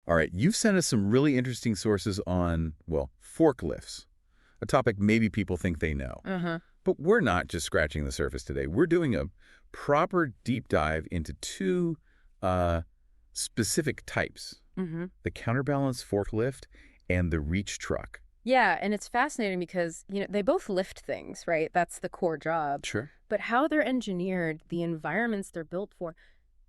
All right, you've sent us some really interesting sources on, well, forklifts, a topic maybe people think they know. But we're not just scratching the surface today. We're doing a proper deep dive into two specific types, the counterbalance forklift and the reach truck. Yeah, and it's fascinating because, they both lift things, right? That's the core job. Sure. But how they're engineered, the environments they're built for,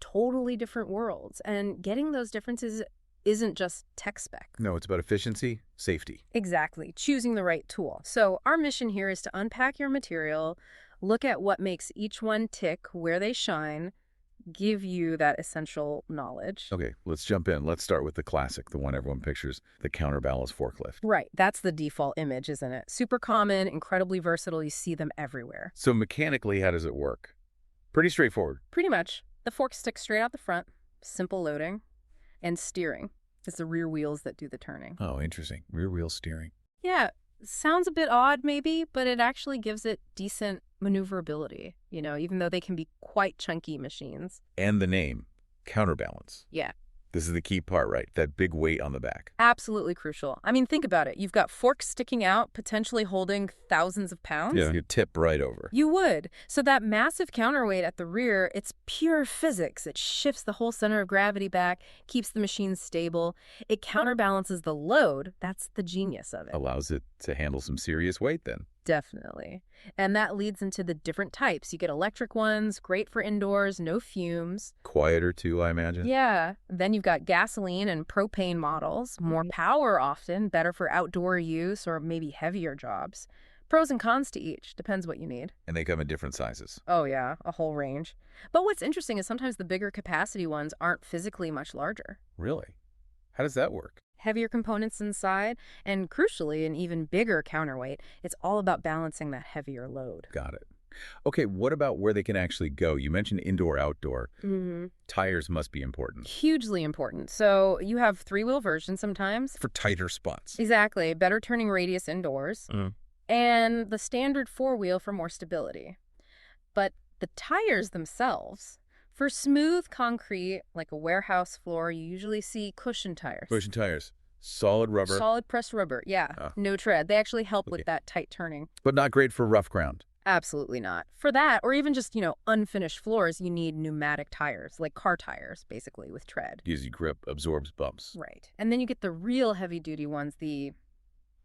totally different worlds. And getting those differences isn't just tech spec. No, it's about efficiency, safety. Exactly. Choosing the right tool. So our mission here is to unpack your material, look at what makes each one tick, where they shine, give you that essential knowledge. Okay, let's jump in. Let's start with the classic, the one everyone pictures, the counterbalance forklift. Right. That's the default image, isn't it? Super common, incredibly versatile. You see them everywhere. So mechanically, how does it work? Pretty straightforward. Pretty much. The fork sticks straight out the front, simple loading, and steering. It's the rear wheels that do the turning. Oh, interesting. Rear wheel steering. Yeah, sounds a bit odd maybe, but it actually gives it decent maneuverability, even though they can be quite chunky machines. And the name, counterbalance. Yeah. This is the key part, right? That big weight on the back. Absolutely crucial. I mean, think about it. You've got forks sticking out, potentially holding thousands of pounds. Yeah, you tip right over. You would. So that massive counterweight at the rear, it's pure physics. It shifts the whole center of gravity back, keeps the machine stable. It counterbalances the load. That's the genius of it. Allows it to handle some serious weight then. Definitely. And that leads into the different types. You get electric ones, great for indoors, no fumes. Quieter too, I imagine. Yeah. Then you've got gasoline and propane models, more power often, better for outdoor use or maybe heavier jobs. Pros and cons to each, depends what you need. And they come in different sizes. Oh yeah, a whole range. But what's interesting is sometimes the bigger capacity ones aren't physically much larger. Really? How does that work? Heavier components inside, and crucially, an even bigger counterweight. It's all about balancing that heavier load. Got it. Okay, what about where they can actually go? You mentioned indoor, outdoor. Tires must be important. Hugely important. So you have three-wheel versions sometimes. For tighter spots. Exactly. Better turning radius indoors. And the standard four-wheel for more stability. But the tires themselves, for smooth concrete, like a warehouse floor, you usually see cushion tires. Cushion tires. Solid rubber. Solid pressed rubber, yeah. No tread. They actually help with that tight turning. But not great for rough ground. Absolutely not. For that, or even just, unfinished floors, you need pneumatic tires, like car tires, basically, with tread. Easy grip, absorbs bumps. Right. And then you get the real heavy-duty ones, the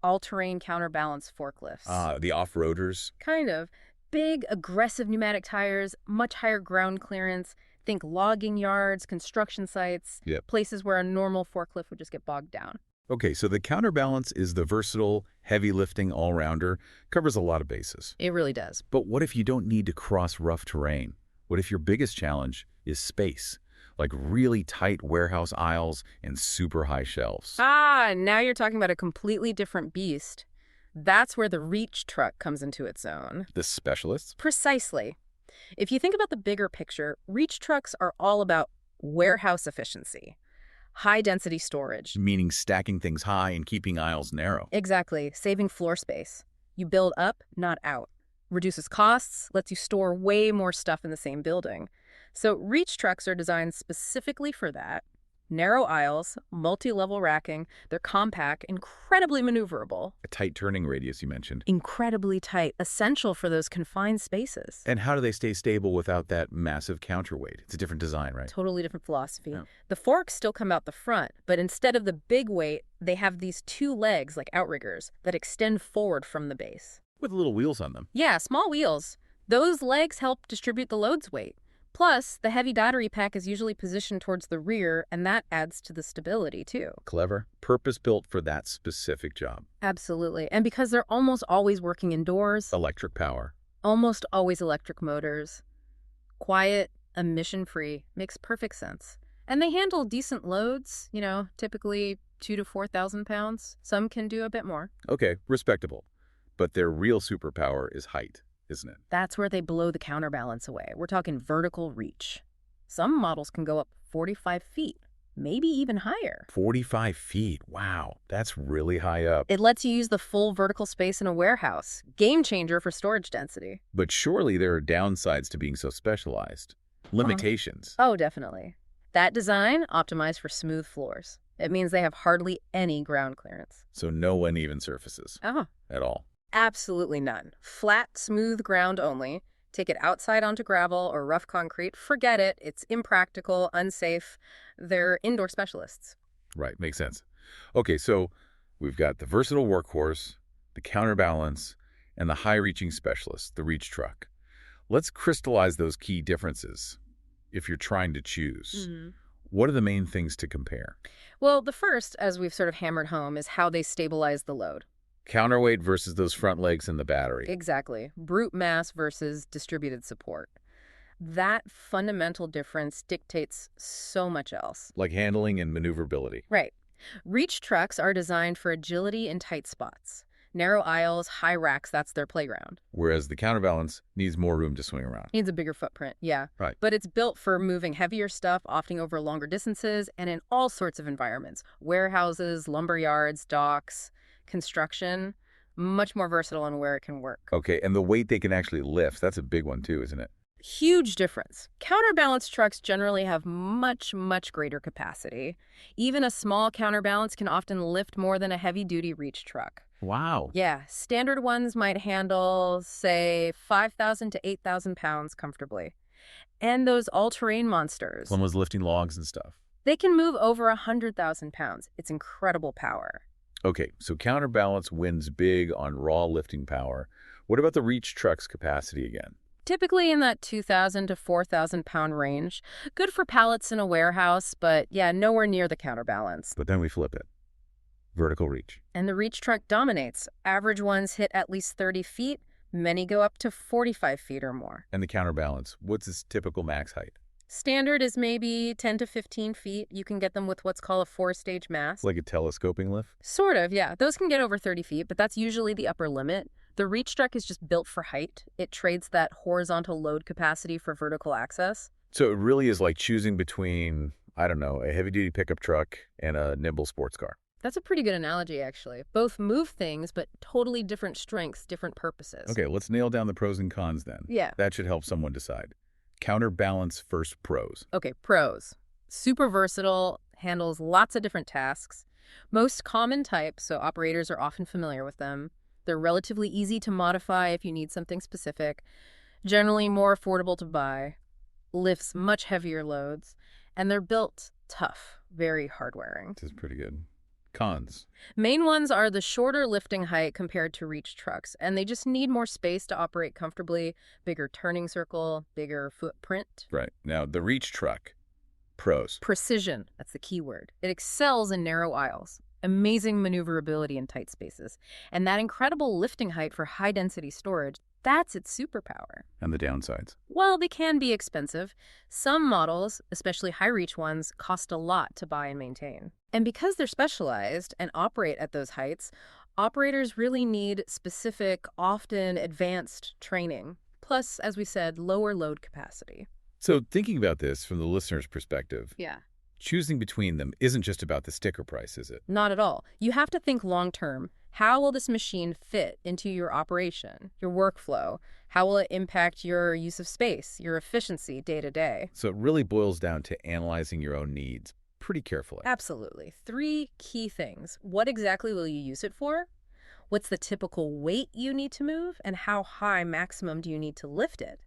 all-terrain counterbalance forklifts. The off-roaders. Kind of. Big, aggressive pneumatic tires, much higher ground clearance. Think logging yards, construction sites, places where a normal forklift would just get bogged down. Okay, so the counterbalance is the versatile, heavy-lifting all-rounder, covers a lot of bases. It really does. But what if you don't need to cross rough terrain? What if your biggest challenge is space, like really tight warehouse aisles and super high shelves? Now you're talking about a completely different beast. That's where the reach truck comes into its own. The specialists? Precisely. If you think about the bigger picture, reach trucks are all about warehouse efficiency. High-density storage. Meaning stacking things high and keeping aisles narrow. Exactly. Saving floor space. You build up, not out. Reduces costs, lets you store way more stuff in the same building. So reach trucks are designed specifically for that. Narrow aisles, multi-level racking, they're compact, incredibly maneuverable. A tight turning radius you mentioned. Incredibly tight, essential for those confined spaces. And how do they stay stable without that massive counterweight? It's a different design, right? Totally different philosophy. Yeah. The forks still come out the front, but instead of the big weight, they have these two legs like outriggers that extend forward from the base. With little wheels on them. Yeah, small wheels. Those legs help distribute the load's weight. Plus, the heavy battery pack is usually positioned towards the rear, and that adds to the stability, too. Clever. Purpose-built for that specific job. Absolutely. And because they're almost always working indoors. Electric power. Almost always electric motors. Quiet, emission-free. Makes perfect sense. And they handle decent loads, typically 2,000 to 4,000 pounds. Some can do a bit more. Okay, respectable. But their real superpower is height, isn't it? That's where they blow the counterbalance away. We're talking vertical reach. Some models can go up 45 feet, maybe even higher. 45 feet. Wow, that's really high up. It lets you use the full vertical space in a warehouse. Game changer for storage density. But surely there are downsides to being so specialized. Limitations. Oh, definitely. That design, optimized for smooth floors. It means they have hardly any ground clearance. So no uneven surfaces Oh, at all. absolutely none. Flat, smooth ground only. Take it outside onto gravel or rough concrete. Forget it. It's impractical, unsafe. They're indoor specialists. Right, makes sense. Okay, so we've got the versatile workhorse, the counterbalance, and the high-reaching specialist, the reach truck. Let's crystallize those key differences if you're trying to choose. What are the main things to compare? Well, the first, as we've sort of hammered home, is how they stabilize the load. Counterweight versus those front legs and the battery. Exactly. Brute mass versus distributed support. That fundamental difference dictates so much else. Like handling and maneuverability. Right. Reach trucks are designed for agility in tight spots. Narrow aisles, high racks, that's their playground. Whereas the counterbalance needs more room to swing around. Needs a bigger footprint, yeah. Right. But it's built for moving heavier stuff, often over longer distances, and in all sorts of environments. Warehouses, lumber yards, docks, construction. Much more versatile in where it can work. Okay, and the weight they can actually lift, that's a big one too, isn't it? Huge difference. Counterbalance trucks generally have much, much greater capacity. Even a small counterbalance can often lift more than a heavy-duty reach truck. Wow. Yeah, standard ones might handle, say, 5,000 to 8,000 pounds comfortably. And those all-terrain monsters, One was lifting logs and stuff. they can move over 100,000 pounds. It's incredible power. Okay, so counterbalance wins big on raw lifting power. What about the reach truck's capacity again? Typically in that 2,000 to 4,000 pound range. Good for pallets in a warehouse, but yeah, nowhere near the counterbalance. But then we flip it. Vertical reach. And the reach truck dominates. Average ones hit at least 30 feet. Many go up to 45 feet or more. And the counterbalance, what's its typical max height? Standard is maybe 10 to 15 feet. You can get them with what's called a 4-stage mast. Like a telescoping lift? Sort of, yeah. Those can get over 30 feet, but that's usually the upper limit. The reach truck is just built for height. It trades that horizontal load capacity for vertical access. So it really is like choosing between, I don't know, a heavy-duty pickup truck and a nimble sports car. That's a pretty good analogy, actually. Both move things, but totally different strengths, different purposes. Okay, let's nail down the pros and cons then. Yeah. That should help someone decide. Counterbalance first, pros. Okay, pros. Super versatile, handles lots of different tasks. Most common types, so operators are often familiar with them. They're relatively easy to modify if you need something specific. Generally more affordable to buy. Lifts much heavier loads. And they're built tough, very hard-wearing. This is pretty good. Cons. Main ones are the shorter lifting height compared to reach trucks, and they just need more space to operate comfortably, bigger turning circle, bigger footprint. Right. Now, the reach truck. Pros. Precision, that's the key word. It excels in narrow aisles, amazing maneuverability in tight spaces, and that incredible lifting height for high-density storage, that's its superpower. And the downsides. Well, they can be expensive. Some models, especially high-reach ones, cost a lot to buy and maintain. And because they're specialized and operate at those heights, operators really need specific, often advanced training. Plus, as we said, lower load capacity. So thinking about this from the listener's perspective, Yeah. choosing between them isn't just about the sticker price, is it? Not at all. You have to think long-term. How will this machine fit into your operation, your workflow? How will it impact your use of space, your efficiency day to day? So it really boils down to analyzing your own needs pretty carefully. Absolutely. 3 key things. What exactly will you use it for? What's the typical weight you need to move? And how high maximum do you need to lift it?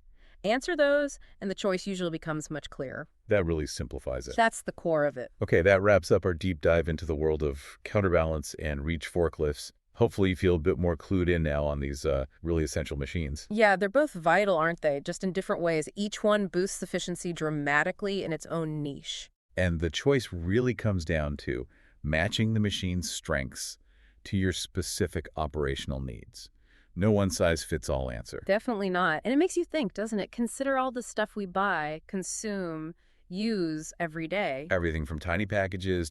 Answer those, and the choice usually becomes much clearer. That really simplifies it. That's the core of it. Okay, that wraps up our deep dive into the world of counterbalance and reach forklifts. Hopefully you feel a bit more clued in now on these really essential machines. Yeah, they're both vital, aren't they? Just in different ways. Each one boosts efficiency dramatically in its own niche. And the choice really comes down to matching the machine's strengths to your specific operational needs. No one-size-fits-all answer. Definitely not. And it makes you think, doesn't it? Consider all the stuff we buy, consume, use every day. Everything from tiny packages